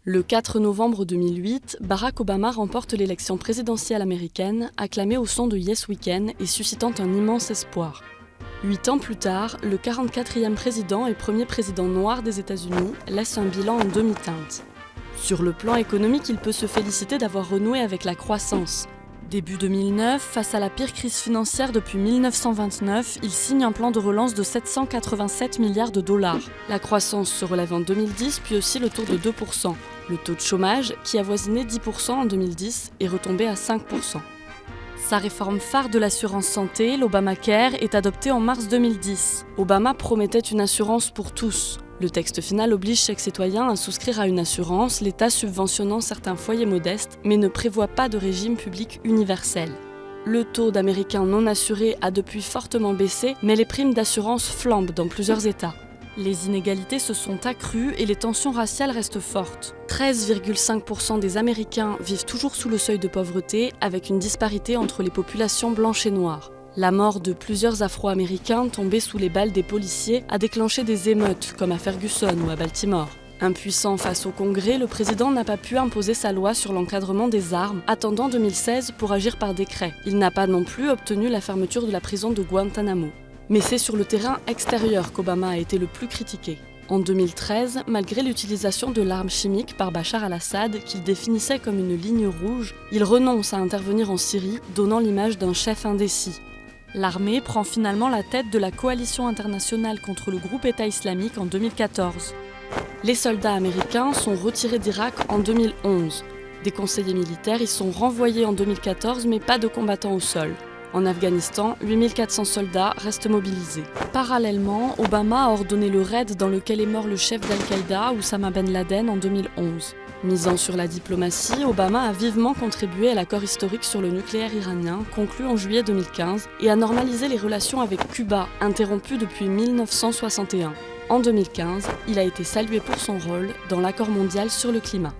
Le 4 novembre 2008, Barack Obama remporte l'élection présidentielle américaine, acclamé au son de Yes Weekend et suscitant un immense espoir. 8 ans plus tard, le 44e président et premier président noir des États-Unis laisse un bilan en demi-teinte. Sur le plan économique, il peut se féliciter d'avoir renoué avec la croissance. Début 2009, face à la pire crise financière depuis 1929, il signe un plan de relance de 787 milliards de dollars. La croissance se relève en 2010, puis aussi le taux de 2%. Le taux de chômage, qui avoisinait 10% en 2010, est retombé à 5%. Sa réforme phare de l'assurance santé, l'Obamacare, est adoptée en mars 2010. Obama promettait une assurance pour tous. Le texte final oblige chaque citoyen à souscrire à une assurance, l'État subventionnant certains foyers modestes, mais ne prévoit pas de régime public universel. Le taux d'Américains non assurés a depuis fortement baissé, mais les primes d'assurance flambent dans plusieurs États. Les inégalités se sont accrues et les tensions raciales restent fortes. 13,5% des Américains vivent toujours sous le seuil de pauvreté, avec une disparité entre les populations blanches et noires. La mort de plusieurs Afro-Américains tombés sous les balles des policiers a déclenché des émeutes, comme à Ferguson ou à Baltimore. Impuissant face au Congrès, le président n'a pas pu imposer sa loi sur l'encadrement des armes, attendant 2016 pour agir par décret. Il n'a pas non plus obtenu la fermeture de la prison de Guantanamo. Mais c'est sur le terrain extérieur qu'Obama a été le plus critiqué. En 2013, malgré l'utilisation de l'arme chimique par Bachar al-Assad, qu'il définissait comme une ligne rouge, il renonce à intervenir en Syrie, donnant l'image d'un chef indécis. L'armée prend finalement la tête de la coalition internationale contre le groupe État islamique en 2014. Les soldats américains sont retirés d'Irak en 2011. Des conseillers militaires y sont renvoyés en 2014, mais pas de combattants au sol. En Afghanistan, 8400 soldats restent mobilisés. Parallèlement, Obama a ordonné le raid dans lequel est mort le chef d'Al-Qaïda, Oussama Ben Laden, en 2011. Misant sur la diplomatie, Obama a vivement contribué à l'accord historique sur le nucléaire iranien, conclu en juillet 2015, et a normalisé les relations avec Cuba, interrompues depuis 1961. En 2015, il a été salué pour son rôle dans l'accord mondial sur le climat.